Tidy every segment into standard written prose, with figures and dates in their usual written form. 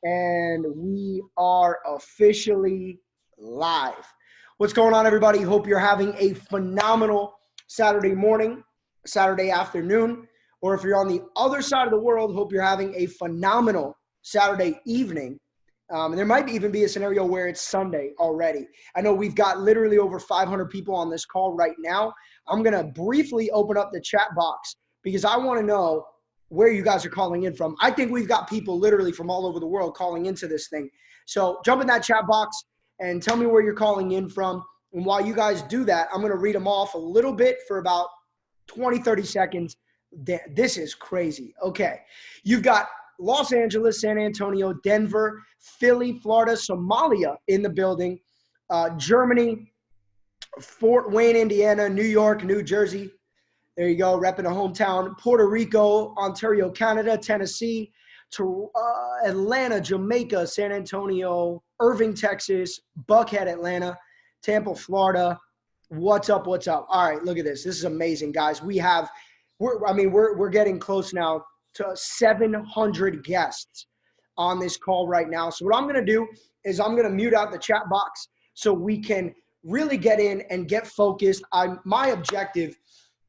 And we are officially live. What's going on, everybody? Hope you're having a phenomenal Saturday morning, Saturday afternoon, or if you're on the other side of the world, hope you're having a phenomenal Saturday evening. And there might even be a scenario where it's Sunday already. I know we've got literally over 500 people on this call right now. I'm going to briefly open up the chat box because I want to know where you guys are calling in from. I think we've got people literally from all over the world calling into this thing. So jump in that chat box and tell me where you're calling in from. And while you guys do that, I'm going to read them off a little bit for about 20, 30 seconds. This is crazy. Okay. You've got Los Angeles, San Antonio, Denver, Philly, Florida, Somalia in the building, Germany, Fort Wayne, Indiana, New York, New Jersey. There you go, repping a hometown. Puerto Rico, Ontario, Canada, Tennessee, to Atlanta, Jamaica, San Antonio, Irving, Texas, Buckhead, Atlanta, Tampa, Florida. What's up? What's up? All right, look at this. This is amazing, guys. We're getting close now to 700 guests on this call right now. So what I'm going to do is I'm going to mute out the chat box so we can really get in and get focused. My objective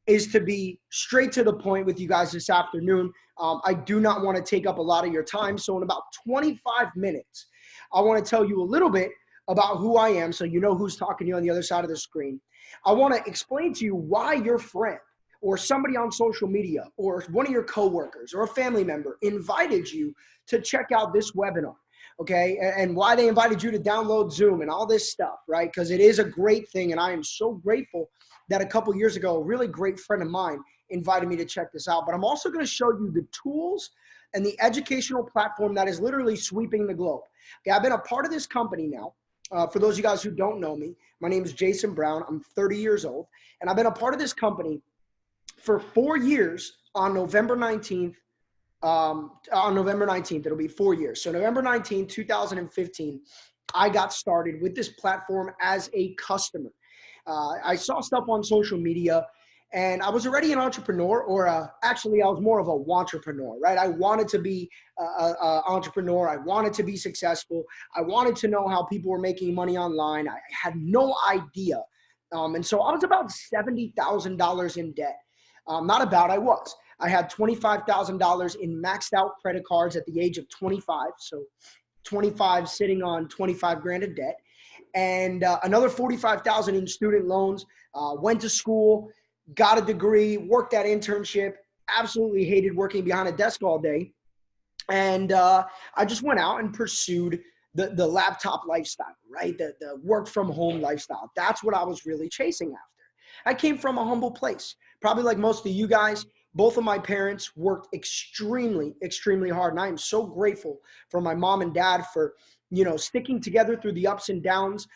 is to be straight to the point with you guys this afternoon. I do not want to take up a lot of your time. So in about 25 minutes, I want to tell you a little bit about who I am so you know who's talking to you on the other side of the screen. I want to explain to you why your friend or somebody on social media or one of your coworkers or a family member invited you to check out this webinar, okay? And why they invited you to download Zoom and all this stuff, right? Because it is a great thing, and I am so grateful that a couple years ago, a really great friend of mine invited me to check this out. But I'm also going to show you the tools and the educational platform that is literally sweeping the globe. Okay, I've been a part of this company now. For those of you guys who don't know me, my name is Jason Brown. I'm 30 years old, and I've been a part of this company for 4 years. On November 19th, it'll be 4 years. So November 19th, 2015, I got started with this platform as a customer. I saw stuff on social media, and I was already an entrepreneur, or actually I was more of a wantrepreneur, right? I wanted to be an entrepreneur. I wanted to be successful. I wanted to know how people were making money online. I had no idea. And so I was about $70,000 in debt. I was. I had $25,000 in maxed out credit cards at the age of 25. So 25 sitting on 25 grand in debt. And another 45,000 in student loans, went to school, got a degree, worked that internship, absolutely hated working behind a desk all day. And I just went out and pursued the laptop lifestyle, right? The work from home lifestyle. That's what I was really chasing after. I came from a humble place, probably like most of you guys. Both of my parents worked extremely, extremely hard. And I am so grateful for my mom and dad for sticking together through the ups and downs,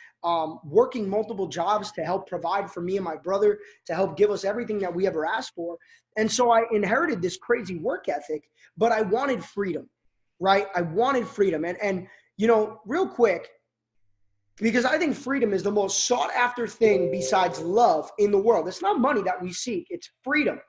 working multiple jobs to help provide for me and my brother, to help give us everything that we ever asked for. And so I inherited this crazy work ethic, but I wanted freedom, right? I wanted freedom. And real quick, because I think freedom is the most sought after thing besides love in the world. It's not money that we seek, it's freedom.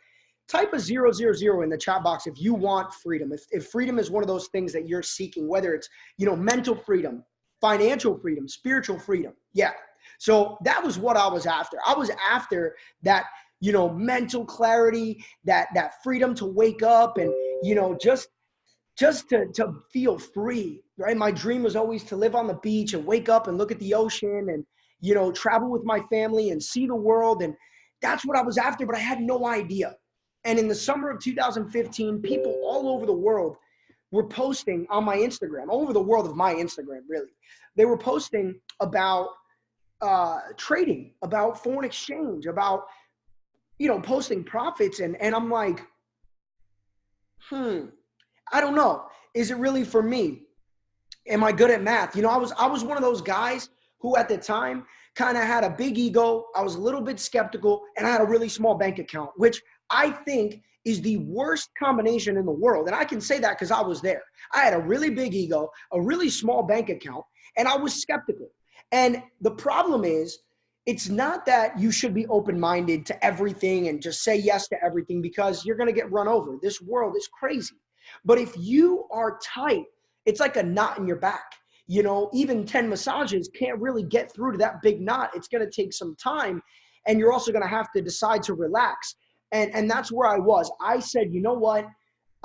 Type a 000 in the chat box if you want freedom. If freedom is one of those things that you're seeking, whether it's, mental freedom, financial freedom, spiritual freedom. Yeah. So that was what I was after. I was after that, mental clarity, that freedom to wake up and, just to feel free, right? My dream was always to live on the beach and wake up and look at the ocean and, travel with my family and see the world. And that's what I was after, but I had no idea. And in the summer of 2015, people all over the world were posting on my Instagram, all over the world of my Instagram, really. They were posting about trading, about foreign exchange, about, posting profits. And I'm like, I don't know. Is it really for me? Am I good at math? I was one of those guys who at the time kind of had a big ego. I was a little bit skeptical, and I had a really small bank account, which I think is the worst combination in the world. And I can say that because I was there. I had a really big ego, a really small bank account, and I was skeptical. And the problem is, it's not that you should be open-minded to everything and just say yes to everything, because you're going to get run over. This world is crazy. But if you are tight it's like a knot in your back. You know, even 10 massages can't really get through to that big knot. It's going to take some time, and you're also going to have to decide to relax. And that's where I was. I said, you know what?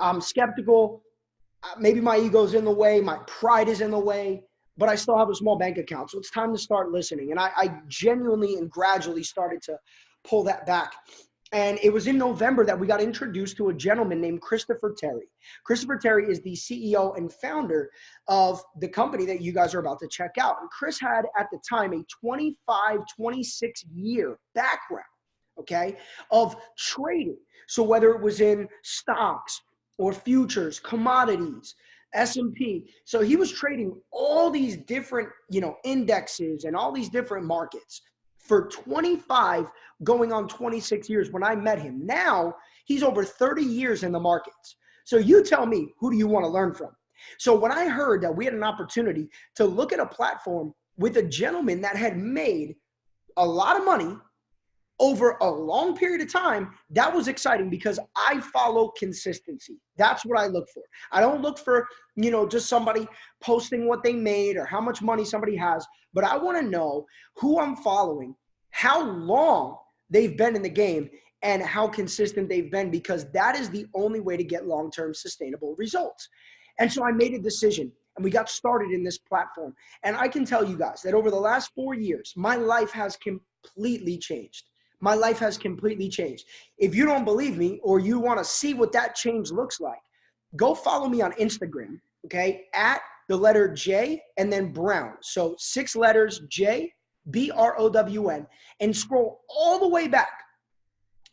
I'm skeptical. Maybe my ego's in the way. My pride is in the way, but I still have a small bank account. So it's time to start listening. And I genuinely and gradually started to pull that back. And it was in November that we got introduced to a gentleman named Christopher Terry. Christopher Terry is the CEO and founder of the company that you guys are about to check out. And Chris had at the time a 25, 26 year background, okay, of trading. So whether it was in stocks or futures, commodities, S&P. So he was trading all these different, indexes and all these different markets for 25 going on 26 years when I met him. Now he's over 30 years in the markets. So you tell me, who do you want to learn from? So when I heard that we had an opportunity to look at a platform with a gentleman that had made a lot of money over a long period of time, that was exciting because I follow consistency. That's what I look for. I don't look for, just somebody posting what they made or how much money somebody has, but I want to know who I'm following, how long they've been in the game, and how consistent they've been, because that is the only way to get long-term sustainable results. And so I made a decision, and we got started in this platform. And I can tell you guys that over the last 4 years, my life has completely changed. My life has completely changed. If you don't believe me, or you want to see what that change looks like, go follow me on Instagram, okay, at the letter J and then Brown. So 6 letters, J, BROWN, and scroll all the way back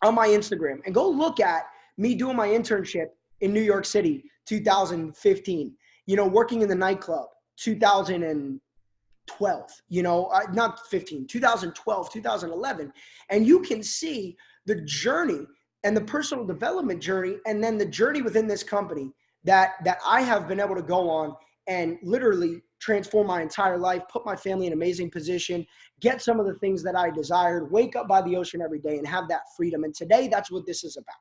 on my Instagram and go look at me doing my internship in New York City, 2015, working in the nightclub, 2012, not 15, 2012, 2011. And you can see the journey and the personal development journey, and then the journey within this company that I have been able to go on and literally transform my entire life, put my family in an amazing position, get some of the things that I desired, wake up by the ocean every day and have that freedom. And today, that's what this is about.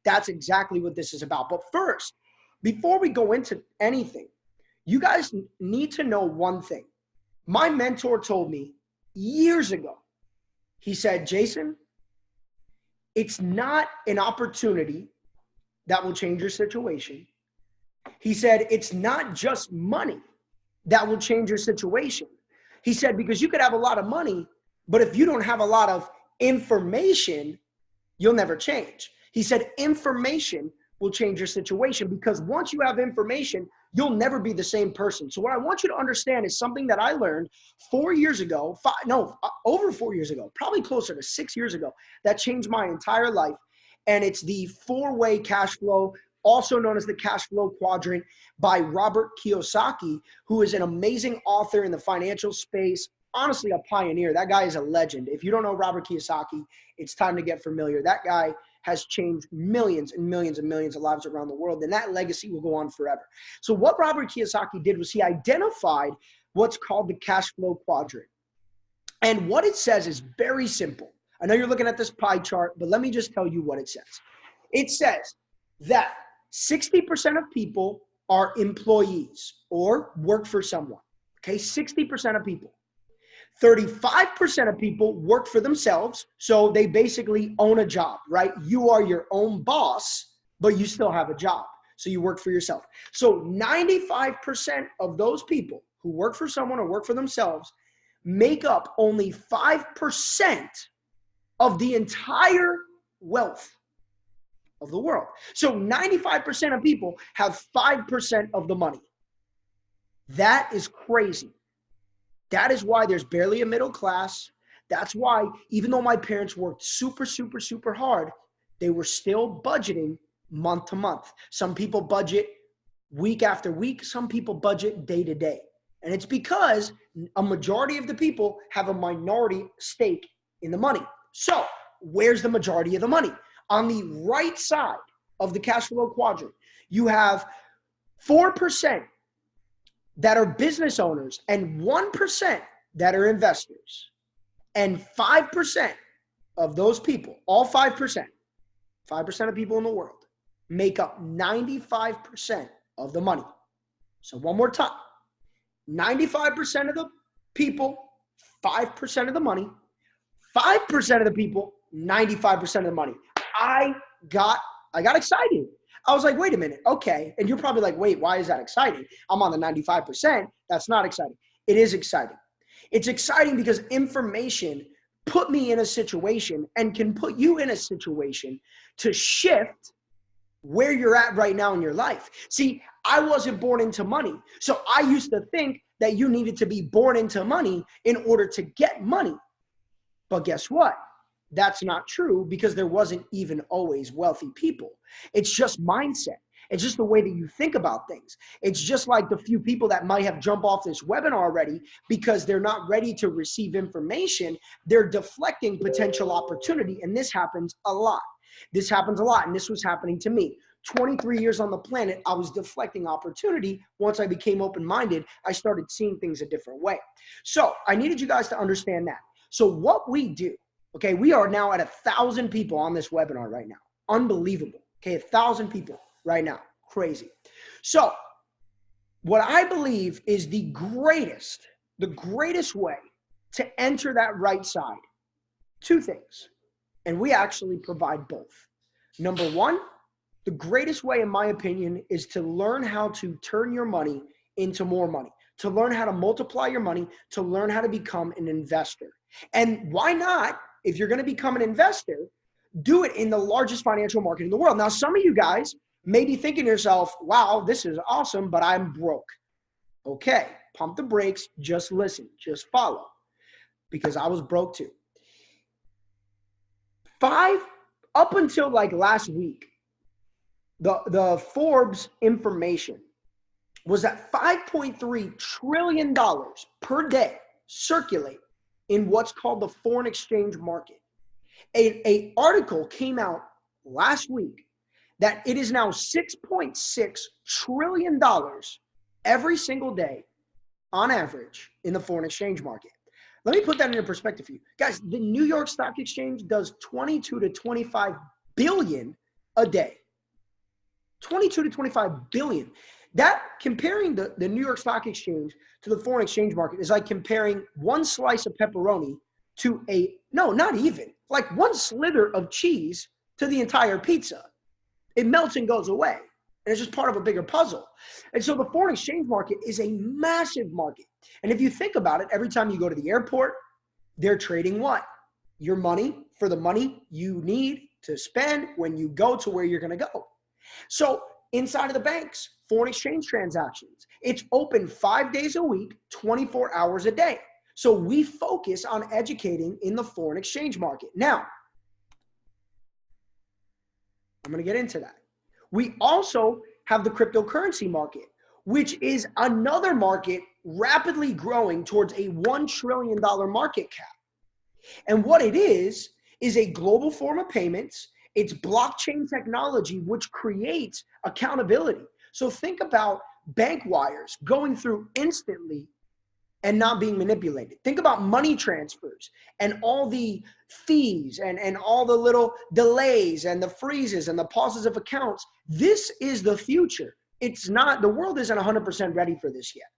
That's exactly what this is about. But first, before we go into anything, you guys need to know one thing. My mentor told me years ago, he said, Jason, it's not an opportunity that will change your situation. He said, it's not just money that will change your situation. He said, because you could have a lot of money, but if you don't have a lot of information, you'll never change. He said, information will change your situation, because once you have information, you'll never be the same person. So what I want you to understand is something that I learned 4 years ago, over 4 years ago, probably closer to 6 years ago, that changed my entire life. And it's the 4-way cash flow, also known as the cash flow quadrant, by Robert Kiyosaki, who is an amazing author in the financial space. Honestly, a pioneer. That guy is a legend. If you don't know Robert Kiyosaki, it's time to get familiar. That guy has changed millions and millions and millions of lives around the world, and that legacy will go on forever. So what Robert Kiyosaki did was he identified what's called the cash flow quadrant. And what it says is very simple. I know you're looking at this pie chart, but let me just tell you what it says. It says that 60% of people are employees or work for someone. Okay, 60% of people. 35% of people work for themselves, so they basically own a job, right? You are your own boss, but you still have a job, so you work for yourself. So 95% of those people who work for someone or work for themselves make up only 5% of the entire wealth of the world. So 95% of people have 5% of the money. That is crazy. That is why there's barely a middle class. That's why, even though my parents worked super, super, super hard, they were still budgeting month to month. Some people budget week after week. Some people budget day to day. And it's because a majority of the people have a minority stake in the money. So where's the majority of the money? On the right side of the cash flow quadrant, you have 4% that are business owners and 1% that are investors. And 5% of those people, all 5% of people in the world, make up 95% of the money. So one more time, 95% of the people, 5% of the money, 5% of the people, 95% of the money. I got excited. I was like, wait a minute. Okay. And you're probably like, wait, why is that exciting? I'm on the 95%. That's not exciting. It is exciting. It's exciting because information put me in a situation and can put you in a situation to shift where you're at right now in your life. See, I wasn't born into money. So I used to think that you needed to be born into money in order to get money. But guess what? That's not true, because there wasn't even always wealthy people. It's just mindset. It's just the way that you think about things. It's just like the few people that might have jumped off this webinar already because they're not ready to receive information. They're deflecting potential opportunity. And this happens a lot. This happens a lot. And this was happening to me. 23 years on the planet, I was deflecting opportunity. Once I became open-minded, I started seeing things a different way. So I needed you guys to understand that. So what we do, okay, we are now at 1,000 people on this webinar right now. Unbelievable. Okay, 1,000 people right now. Crazy. So what I believe is the greatest way to enter that right side, two things. And we actually provide both. Number one, the greatest way, in my opinion, is to learn how to turn your money into more money, to learn how to multiply your money, to learn how to become an investor. And why not, if you're going to become an investor, do it in the largest financial market in the world. Now, some of you guys may be thinking to yourself, wow, this is awesome, but I'm broke. Okay, pump the brakes, just listen, just follow, because I was broke too. Up until like last week, the Forbes information was that $5.3 trillion per day circulate in what's called the foreign exchange market. An article came out last week that it is now $6.6 trillion every single day on average in the foreign exchange market. Let me put that into perspective for you. Guys, the New York Stock Exchange does 22 to 25 billion a day. 22 to 25 billion. That, comparing the New York Stock Exchange to the foreign exchange market, is like comparing one slice of pepperoni to not even, like one slither of cheese to the entire pizza. It melts and goes away. And it's just part of a bigger puzzle. And so the foreign exchange market is a massive market. And if you think about it, every time you go to the airport, they're trading what? Your money for the money you need to spend when you go to where you're going to go. So inside of the banks, foreign exchange transactions, it's open 5 days a week, 24 hours a day. So we focus on educating in the foreign exchange market. Now, I'm going to get into that. We also have the cryptocurrency market, which is another market rapidly growing towards a $1 trillion market cap. And what it is a global form of payments. It's blockchain technology, which creates accountability. So think about bank wires going through instantly and not being manipulated. Think about money transfers and all the fees and all the little delays and the freezes and the pauses of accounts. This is the future. It's not, the world isn't 100% ready for this yet.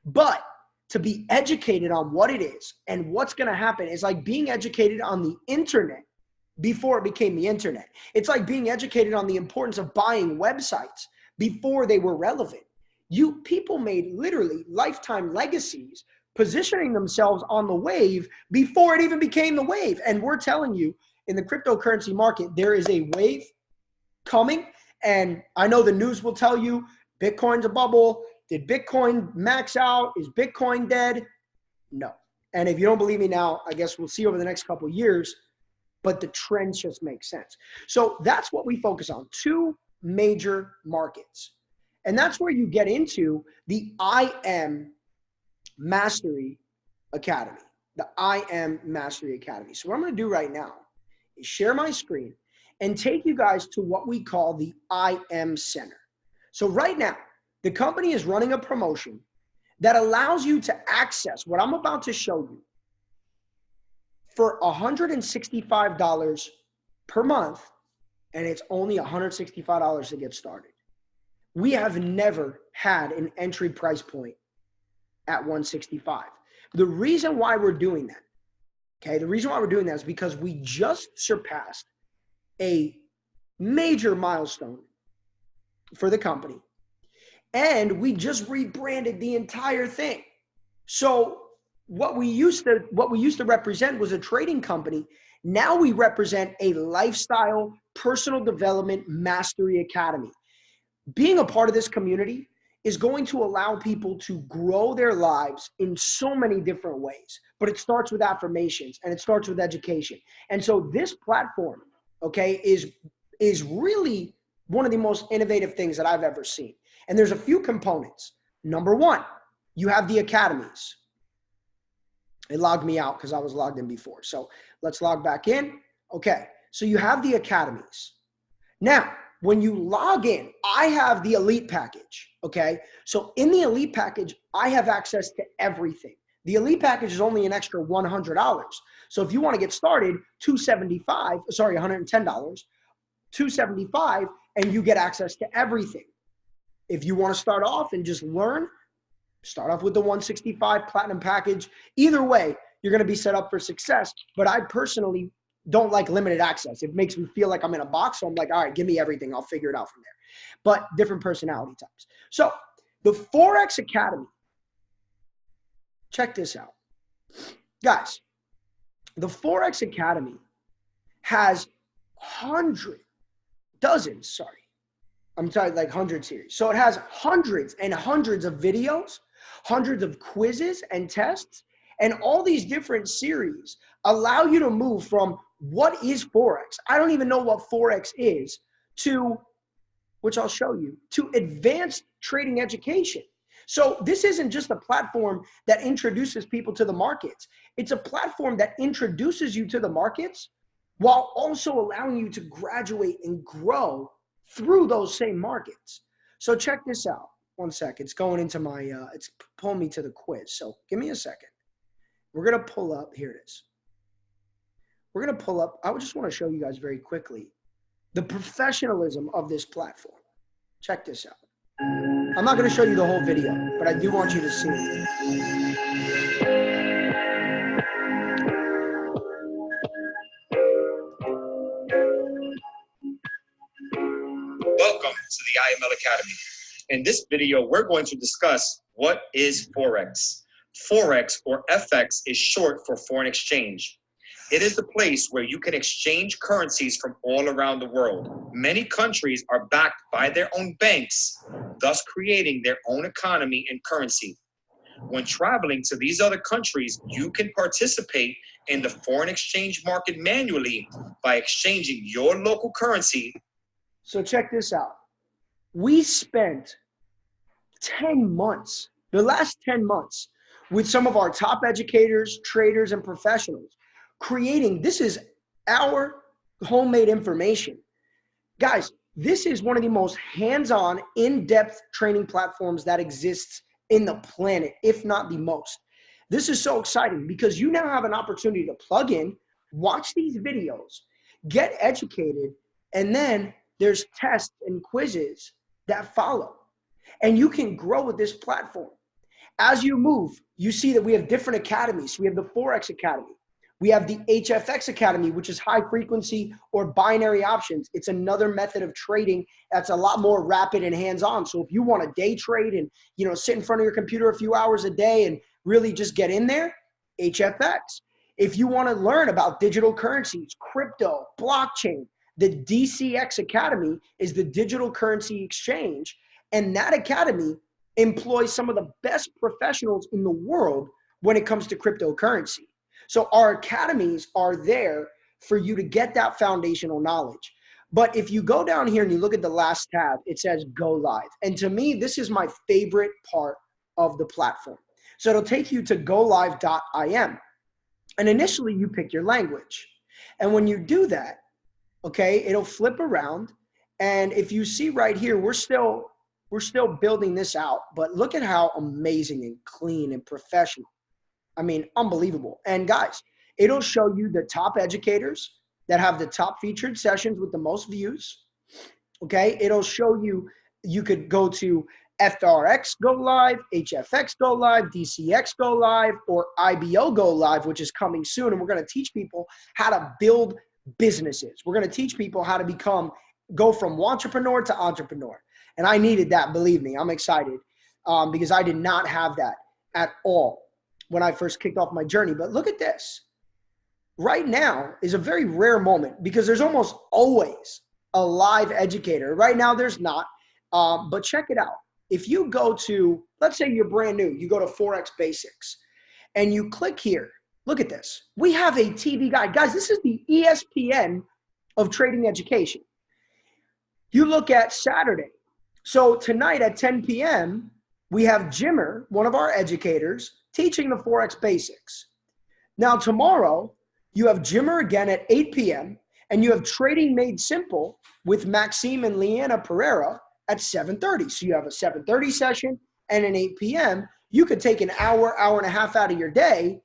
But to be educated on what it is and what's going to happen is like being educated on the internet before it became the internet. It's like being educated on the importance of buying websites before they were relevant. People made literally lifetime legacies positioning themselves on the wave before it even became the wave. And we're telling you, in the cryptocurrency market, there is a wave coming. And I know the news will tell you Bitcoin's a bubble. Did Bitcoin max out? Is Bitcoin dead? No. And if you don't believe me now, I guess we'll see over the next couple of years, but the trends just make sense. So that's what we focus on, two major markets. And that's where you get into the IM Mastery Academy, the IM Mastery Academy. So what I'm going to do right now is share my screen and take you guys to what we call the IM Center. So right now, the company is running a promotion that allows you to access what I'm about to show you for $165 per month, and it's only $165 to get started. we have never had an entry price point at 165. The reason why we're doing that, okay, the reason why we're doing that is because we just surpassed a major milestone for the company, and we just rebranded the entire thing. So what we used to represent was a trading company. Now we represent a lifestyle, personal development, mastery academy. Being a part of this community is going to allow people to grow their lives in so many different ways. But it starts with affirmations, and it starts with education. And so this platform, okay, is really one of the most innovative things that I've ever seen. And there's a few components. Number one, you have the academies. It logged me out because I was logged in before. So let's log back in. Okay, so you have the academies. Now, when you log in, I have the elite package, okay? So in the elite package, I have access to everything. The elite package is only an extra $100. So if you want to get started, $110, $275, and you get access to everything. If you want to start off and just learn, start off with the 165 platinum package. Either way, you're going to be set up for success. But I personally don't like limited access. It makes me feel like I'm in a box. So I'm like, all right, give me everything. I'll figure it out from there. But different personality types. So the Forex Academy, check this out. Guys, the Forex Academy has hundred series. So it has hundreds and hundreds of videos, hundreds of quizzes and tests, and all these different series allow you to move from what is Forex, I don't even know what Forex is, to, which I'll show you, to advanced trading education. So this isn't just a platform that introduces people to the markets. It's a platform that introduces you to the markets while also allowing you to graduate and grow through those same markets. So check this out. One sec. It's going into my, it's pulling me to the quiz. So give me a second. We're going to pull up. Here it is. We're going to pull up. I just want to show you guys very quickly the professionalism of this platform. Check this out. I'm not going to show you the whole video, but I do want you to see it. Welcome to the IML Academy. In this video, we're going to discuss what is Forex. Forex, or FX, is short for foreign exchange. It is the place where you can exchange currencies from all around the world. Many countries are backed by their own banks, thus creating their own economy and currency. When traveling to these other countries, you can participate in the foreign exchange market manually by exchanging your local currency. So check this out. We spent 10 months, the last 10 months, with some of our top educators, traders, and professionals creating, this is our homemade information. Guys, this is one of the most hands-on, in-depth training platforms that exists in the planet, if not the most. This is so exciting because you now have an opportunity to plug in, watch these videos, get educated, and then there's tests and quizzes that follow. And you can grow with this platform. As you move, you see that we have different academies. We have the Forex Academy. We have the HFX Academy, which is high frequency or binary options. It's another method of trading that's a lot more rapid and hands-on. So if you want to day trade and, sit in front of your computer a few hours a day and really just get in there, HFX. If you want to learn about digital currencies, crypto, blockchain, the DCX Academy is the digital currency exchange. And that academy employs some of the best professionals in the world when it comes to cryptocurrency. So our academies are there for you to get that foundational knowledge. But if you go down here and you look at the last tab, it says Go Live. And to me, this is my favorite part of the platform. So it'll take you to golive.im. And initially you pick your language. And when you do that, okay, it'll flip around. And if you see right here, we're still building this out, but look at how amazing and clean and professional. I mean, unbelievable. And guys, it'll show you the top educators that have the top featured sessions with the most views. Okay. It'll show you You could go to FRX Go Live, HFX Go Live, DCX Go Live, or IBO Go Live, which is coming soon. And we're going to teach people how to build businesses. We're going to teach people how to go from entrepreneur to entrepreneur. And I needed that, believe me. I'm excited because I did not have that at all when I first kicked off my journey. But look at this. Right now is a very rare moment because there's almost always a live educator. Right now there's not, but check it out. If you go to, let's say you're brand new, you go to Forex Basics and you click here, look at this. We have a TV guide. Guys, this is the ESPN of trading education. You look at Saturday. So tonight at 10 p.m., we have Jimmer, one of our educators, teaching the Forex Basics. Now tomorrow, you have Jimmer again at 8 p.m., and you have Trading Made Simple with Maxime and Leanna Pereira at 7:30. So you have a 7:30 session and an 8 p.m. You could take an hour, hour and a half out of your day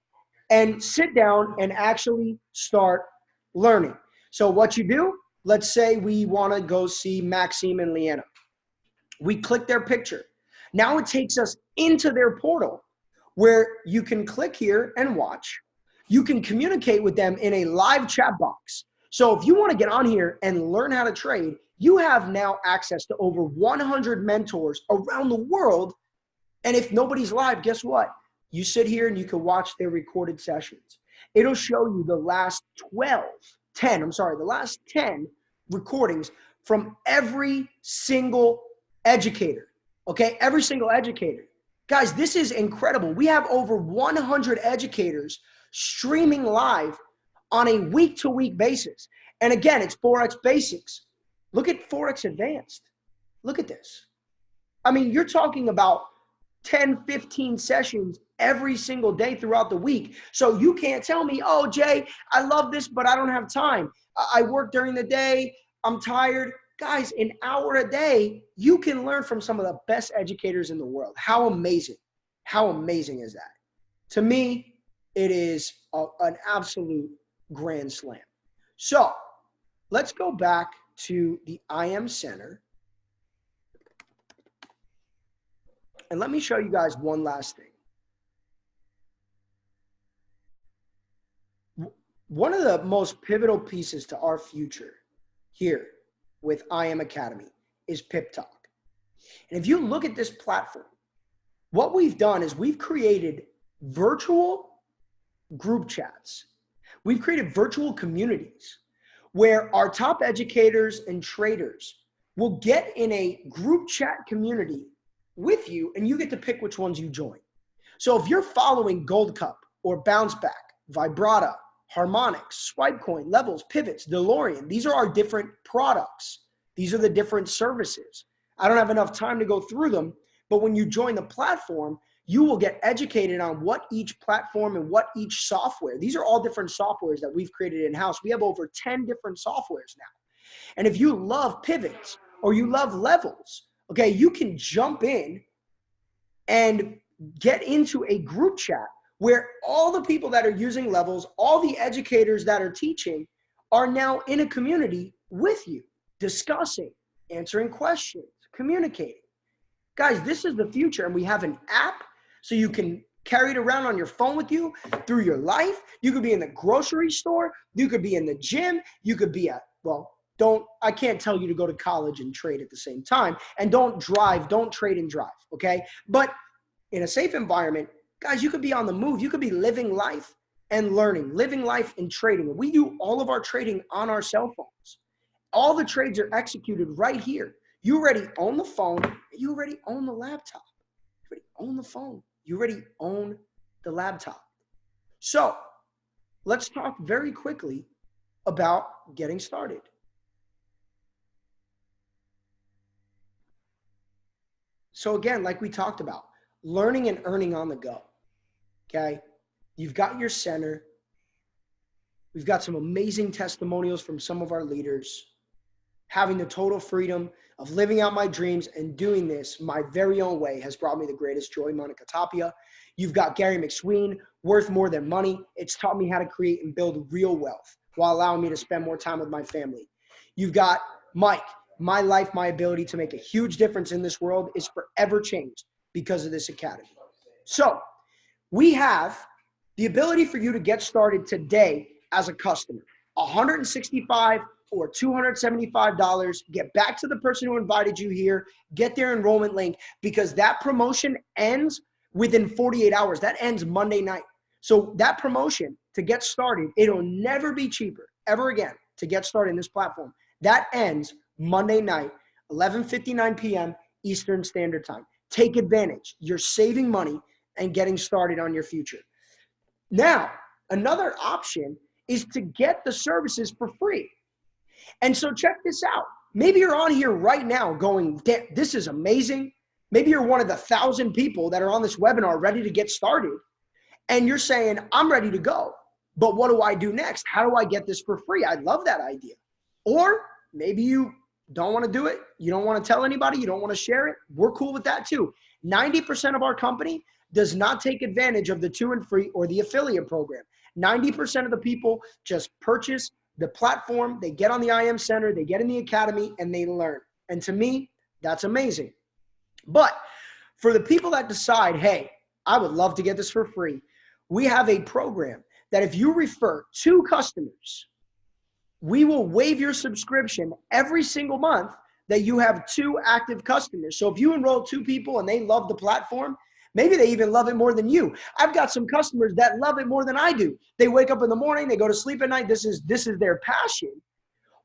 and sit down and actually start learning. So what you do, let's say we want to go see Maxime and Leanna. We click their picture. Now it takes us into their portal where you can click here and watch. You can communicate with them in a live chat box. So if you want to get on here and learn how to trade, you have now access to over 100 mentors around the world. And if nobody's live, guess what? You sit here and you can watch their recorded sessions. It'll show you the last 10 recordings from every single educator. Okay, every single educator. Guys, this is incredible. We have over 100 educators streaming live on a week-to-week basis. And again, it's Forex Basics. Look at Forex Advanced. Look at this. I mean, you're talking about 10, 15 sessions every single day throughout the week. So you can't tell me, oh, Jay, I love this, but I don't have time. I work during the day. I'm tired. Guys, an hour a day, you can learn from some of the best educators in the world. How amazing. How amazing is that? To me, it is an absolute grand slam. So let's go back to the IM Center. And let me show you guys one last thing. One of the most pivotal pieces to our future here with IM Academy is Pip Talk. And if you look at this platform, what we've done is we've created virtual group chats. We've created virtual communities where our top educators and traders will get in a group chat community with you, and you get to pick which ones you join. So if you're following Gold Cup or Bounce Back, Vibrata, Harmonics, Swipecoin, Levels, Pivots, DeLorean, these are our different products. These are the different services. I don't have enough time to go through them, but when you join the platform, you will get educated on what each platform and what each software. These are all different softwares that we've created in-house. We have over 10 different softwares now. And if you love Pivots or you love Levels, okay, you can jump in and get into a group chat where all the people that are using Levels, all the educators that are teaching are now in a community with you, discussing, answering questions, communicating. Guys, this is the future, and we have an app so you can carry it around on your phone with you through your life. You could be in the grocery store. You could be in the gym. You could be at, well, I can't tell you to go to college and trade at the same time. And don't trade and drive, okay? But in a safe environment, guys, you could be on the move. You could be living life and learning, living life and trading. We do all of our trading on our cell phones. All the trades are executed right here. You already own the phone. You already own the laptop. You already own the phone. You already own the laptop. So let's talk very quickly about getting started. So again, like we talked about, learning and earning on the go, okay? You've got your center. We've got some amazing testimonials from some of our leaders. Having the total freedom of living out my dreams and doing this my very own way has brought me the greatest joy, Monica Tapia. You've got Gary McSween, Worth More Than Money. It's taught me how to create and build real wealth while allowing me to spend more time with my family. You've got Mike, my life, my ability to make a huge difference in this world is forever changed because of this academy. So we have the ability for you to get started today as a customer. $165 or $275. Get back to the person who invited you here. Get their enrollment link, because that promotion ends within 48 hours. That ends Monday night. So that promotion to get started, it'll never be cheaper ever again to get started in this platform. That ends Monday night, 11:59 p.m. Eastern Standard Time. Take advantage. You're saving money and getting started on your future. Now, another option is to get the services for free. And so check this out. Maybe you're on here right now going, this is amazing. Maybe you're one of the 1,000 people that are on this webinar ready to get started. And you're saying, I'm ready to go. But what do I do next? How do I get this for free? I love that idea. Or maybe you don't want to do it. You don't want to tell anybody. You don't want to share it. We're cool with that too. 90% of our company does not take advantage of the 2 and free or the affiliate program. 90% of the people just purchase the platform. They get on the IM Center, they get in the academy, and they learn. And to me, that's amazing. But for the people that decide, hey, I would love to get this for free, we have a program that if you refer 2 customers, we will waive your subscription every single month that you have 2 active customers. So if you enroll 2 people and they love the platform, maybe they even love it more than you. I've got some customers that love it more than I do. They wake up in the morning, they go to sleep at night. This is their passion.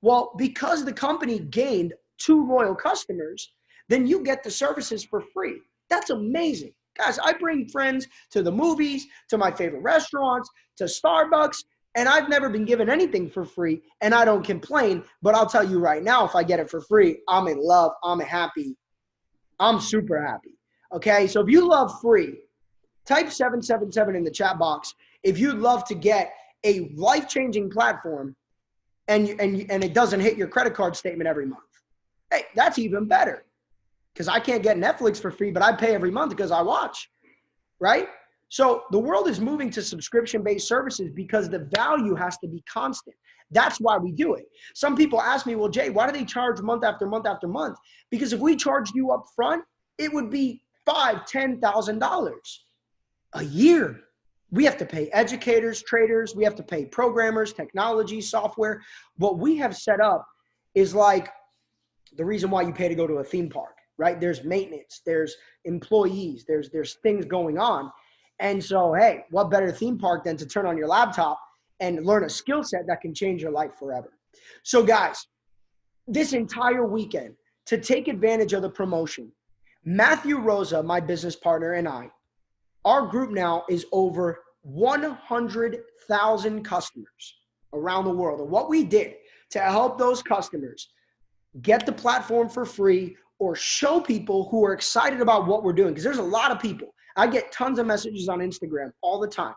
Well, because the company gained 2 loyal customers, then you get the services for free. That's amazing. Guys, I bring friends to the movies, to my favorite restaurants, to Starbucks, and I've never been given anything for free, and I don't complain. But I'll tell you right now, if I get it for free, I'm in love, I'm happy, I'm super happy. Okay, so if you love free, type 777 in the chat box if you'd love to get a life-changing platform and it doesn't hit your credit card statement every month. Hey, that's even better, because I can't get Netflix for free, but I pay every month because I watch, right? So the world is moving to subscription-based services because the value has to be constant. That's why we do it. Some people ask me, well, Jay, why do they charge month after month after month? Because if we charged you up front, it would be $5,000, $10,000 a year. We have to pay educators, traders, we have to pay programmers, technology, software. What we have set up is like the reason why you pay to go to a theme park, right? There's maintenance, there's employees, there's things going on. And so, hey, what better theme park than to turn on your laptop and learn a skill set that can change your life forever? So guys, this entire weekend, to take advantage of the promotion, Matthew Rosa, my business partner, and I, our group now is over 100,000 customers around the world. And what we did to help those customers get the platform for free or show people who are excited about what we're doing, because there's a lot of people. I get tons of messages on Instagram all the time.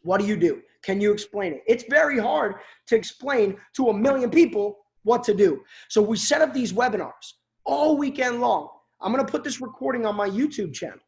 What do you do? Can you explain it? It's very hard to explain to 1 million people what to do. So we set up these webinars all weekend long. I'm going to put this recording on my YouTube channel.